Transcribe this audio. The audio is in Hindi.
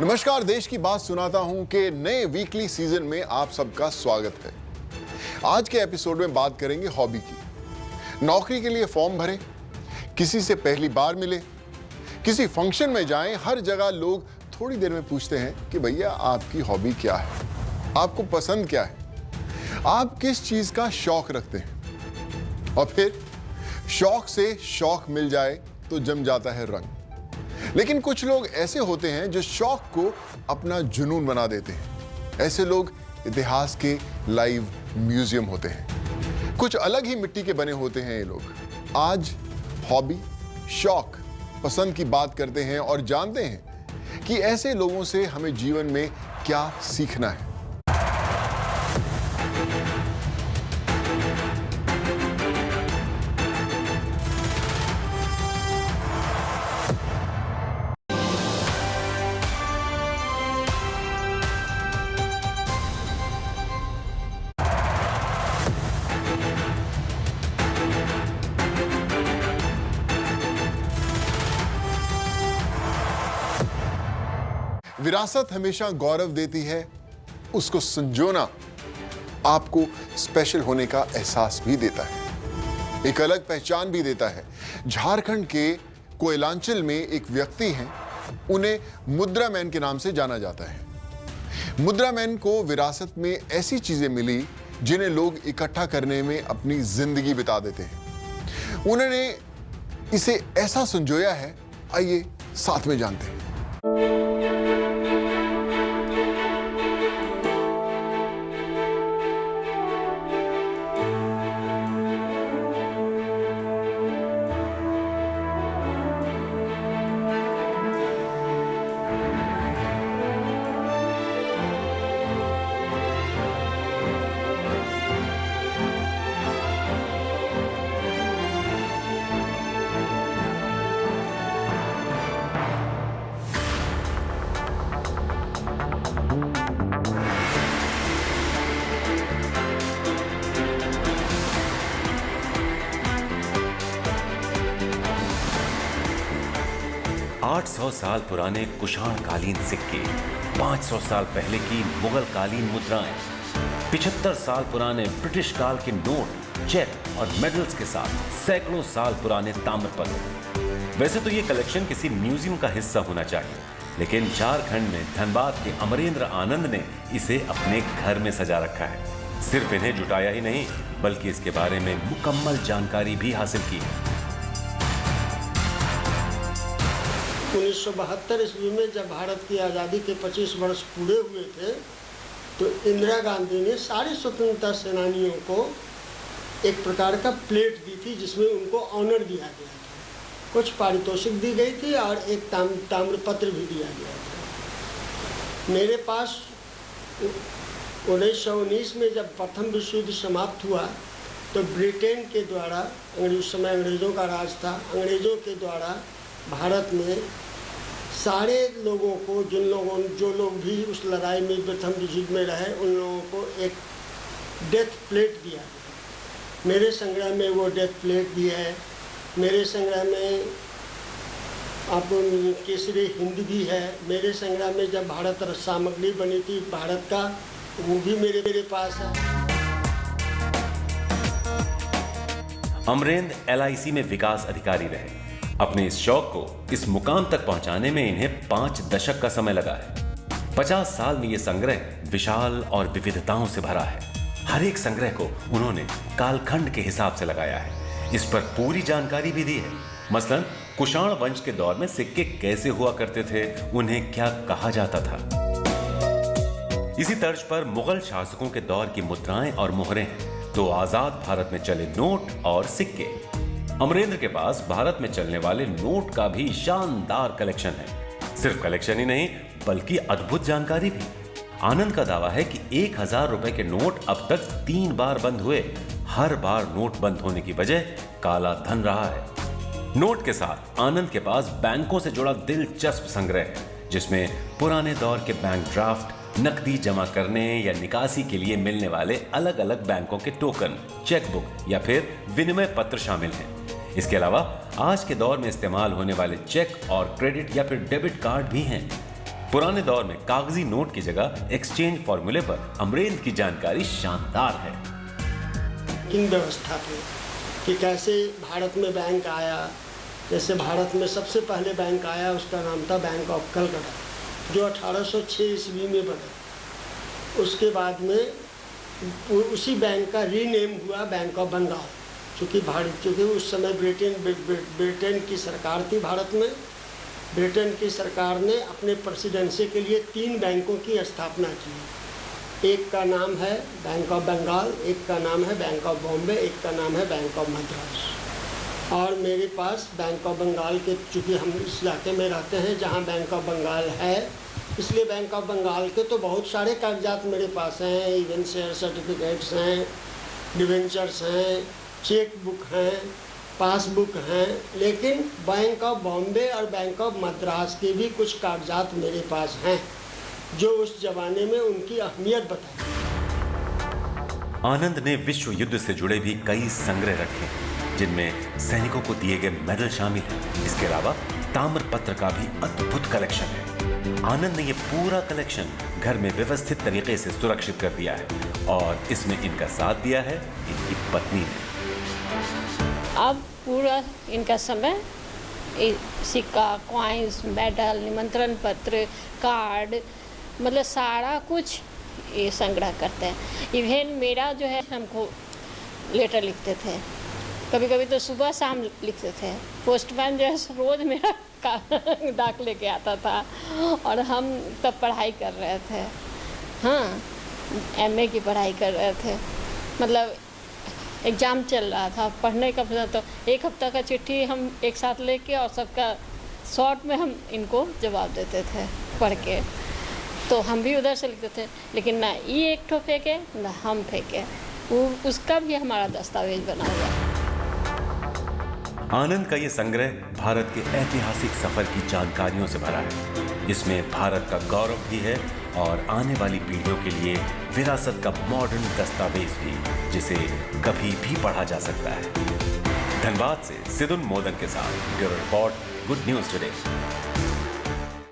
नमस्कार, देश की बात सुनाता हूं कि नए वीकली सीजन में आप सबका स्वागत है। आज के एपिसोड में बात करेंगे हॉबी की। नौकरी के लिए फॉर्म भरें, किसी से पहली बार मिले, किसी फंक्शन में जाएं, हर जगह लोग थोड़ी देर में पूछते हैं कि भैया आपकी हॉबी क्या है, आपको पसंद क्या है, आप किस चीज का शौक रखते हैं। और फिर शौक से शौक मिल जाए तो जम जाता है रंग। लेकिन कुछ लोग ऐसे होते हैं जो शौक को अपना जुनून बना देते हैं। ऐसे लोग इतिहास के लाइव म्यूजियम होते हैं। कुछ अलग ही मिट्टी के बने होते हैं ये लोग। आज हॉबी, शौक, पसंद की बात करते हैं और जानते हैं कि ऐसे लोगों से हमें जीवन में क्या सीखना है। विरासत हमेशा गौरव देती है, उसको संजोना आपको स्पेशल होने का एहसास भी देता है, एक अलग पहचान भी देता है। झारखंड के कोयलांचल में एक व्यक्ति हैं, उन्हें मुद्रा मैन के नाम से जाना जाता है। मुद्रा मैन को विरासत में ऐसी चीजें मिली जिन्हें लोग इकट्ठा करने में अपनी जिंदगी बिता देते हैं। उन्होंने इसे ऐसा संजोया है, आइए साथ में जानते हैं। सौ साल पुराने कुषाण कालीन सिक्के, 500 साल पहले की मुगल कालीन मुद्राएं, 75 साल पुराने ब्रिटिश काल के नोट, चेक और मेडल्स के साथ सैकड़ों साल पुराने ताम्रपत्र। वैसे तो ये कलेक्शन किसी म्यूजियम का हिस्सा होना चाहिए, लेकिन झारखंड में धनबाद के अमरेंद्र आनंद ने इसे अपने घर में सजा रखा है। सिर्फ इन्हें जुटाया ही नहीं, बल्कि इसके बारे में मुकम्मल जानकारी भी हासिल की है। 1972 ईस्वी में जब भारत की आज़ादी के 25 वर्ष पूरे हुए थे, तो इंदिरा गांधी ने सारे स्वतंत्रता सेनानियों को एक प्रकार का प्लेट दी थी, जिसमें उनको ऑनर दिया गया था। कुछ पारितोषिक दी गई थी और एक ताम्रपत्र भी दिया गया था। मेरे पास 1919 में जब प्रथम विश्व युद्ध समाप्त हुआ, तो ब्रिटेन के द्वारा, उस समय अंग्रेज़ों का राज था, अंग्रेज़ों के द्वारा भारत में सारे लोगों को, जो लोग भी उस लड़ाई में प्रथम विश्व में रहे, उन लोगों को एक डेथ प्लेट दिया। मेरे संग्रह में वो डेथ प्लेट भी है। मेरे संग्रह में आप केसरी हिंद भी है। मेरे संग्रह में जब भारत सामग्री बनी थी भारत का, वो भी मेरे पास है। अमरेंद्र LIC में विकास अधिकारी रहे। अपने इस शौक को इस मुकाम तक पहुंचाने में इन्हें 5 दशक का समय लगा है। 50 साल में यह संग्रह विशाल और विविधताओं से भरा है। हर एक संग्रह को उन्होंने कालखंड के हिसाब से लगाया है। इस पर पूरी जानकारी भी दी है। मसलन कुषाण वंश के दौर में सिक्के कैसे हुआ करते थे, उन्हें क्या कहा जाता था। इसी तर्ज पर मुगल शासकों के दौर की मुद्राएं और मोहरें हैं, तो आजाद भारत में चले नोट और सिक्के। अमरेंद्र के पास भारत में चलने वाले नोट का भी शानदार कलेक्शन है। सिर्फ कलेक्शन ही नहीं, बल्कि अद्भुत जानकारी भी। आनंद का दावा है कि 1000 रुपए के नोट अब तक 3 बार बंद हुए। हर बार नोट बंद होने की वजह काला धन रहा है। नोट के साथ आनंद के पास बैंकों से जुड़ा दिलचस्प संग्रह है, जिसमें पुराने दौर के बैंक ड्राफ्ट, नकदी जमा करने या निकासी के लिए मिलने वाले अलग अलग बैंकों के टोकन, चेकबुक या फिर विनिमय पत्र शामिल हैं। इसके अलावा आज के दौर में इस्तेमाल होने वाले चेक और क्रेडिट या फिर डेबिट कार्ड भी हैं। पुराने दौर में कागजी नोट की जगह एक्सचेंज फॉर्मूले पर अमरेंद्र की जानकारी शानदार है। किन व्यवस्था पे कि कैसे भारत में बैंक आया। जैसे भारत में सबसे पहले बैंक आया, उसका नाम था बैंक ऑफ कलकत्ता, जो 1806 ईस्वी में बना। उसके बाद में उसी बैंक का रीनेम हुआ बैंक ऑफ बंगाल, चूँकि उस समय ब्रिटेन की सरकार थी भारत में। ब्रिटेन की सरकार ने अपने प्रेसिडेंसी के लिए 3 बैंकों की स्थापना की। एक का नाम है बैंक ऑफ बंगाल, एक का नाम है बैंक ऑफ बॉम्बे, एक का नाम है बैंक ऑफ मद्रास। और मेरे पास बैंक ऑफ बंगाल के, चूँकि हम इस इलाके में रहते हैं जहाँ बैंक ऑफ बंगाल है, इसलिए बैंक ऑफ बंगाल के तो बहुत सारे कागजात मेरे पास हैं। इवन शेयर सर्टिफिकेट्स हैं, डिवेंचर्स हैं, चेक बुक हैं, पासबुक हैं। लेकिन बैंक ऑफ बॉम्बे और बैंक ऑफ मद्रास के भी कुछ कागजात मेरे पास हैं जो उस जमाने में उनकी अहमियत बताई। आनंद ने विश्व युद्ध से जुड़े भी कई संग्रह रखे, जिनमें सैनिकों को दिए गए मेडल शामिल हैं। इसके अलावा ताम्रपत्र का भी अद्भुत कलेक्शन है। आनंद ने यह पूरा कलेक्शन घर में व्यवस्थित तरीके से सुरक्षित कर दिया है और इसमें इनका साथ दिया है इनकी पत्नी ने। अब पूरा इनका समय सिक्का, कॉइन्स, मेडल, निमंत्रण पत्र, कार्ड, मतलब सारा कुछ ये संग्रह करते हैं। इवन मेरा जो है, हमको लेटर लिखते थे, कभी कभी तो सुबह शाम लिखते थे। पोस्टमैन जो है रोज़ मेरा डाक लेके आता था और हम तब पढ़ाई कर रहे थे। हाँ, एमए की पढ़ाई कर रहे थे, मतलब एग्ज़ाम चल रहा था। पढ़ने का तो एक हफ्ता का चिट्ठी हम एक साथ लेके और सबका शॉर्ट में हम इनको जवाब देते थे पढ़ के। तो हम भी उधर से लिखते थे, लेकिन ना ये एक ठो फेंके ना हम फेंके, उसका भी हमारा दस्तावेज बना हुआ। आनंद का ये संग्रह भारत के ऐतिहासिक सफर की जानकारियों से भरा है। इसमें भारत का गौरव भी है और आने वाली पीढ़ियों के लिए विरासत का मॉडर्न दस्तावेज भी, जिसे कभी भी पढ़ा जा सकता है। धनबाद से सिदुन मोदन के साथ bureau report, good news today.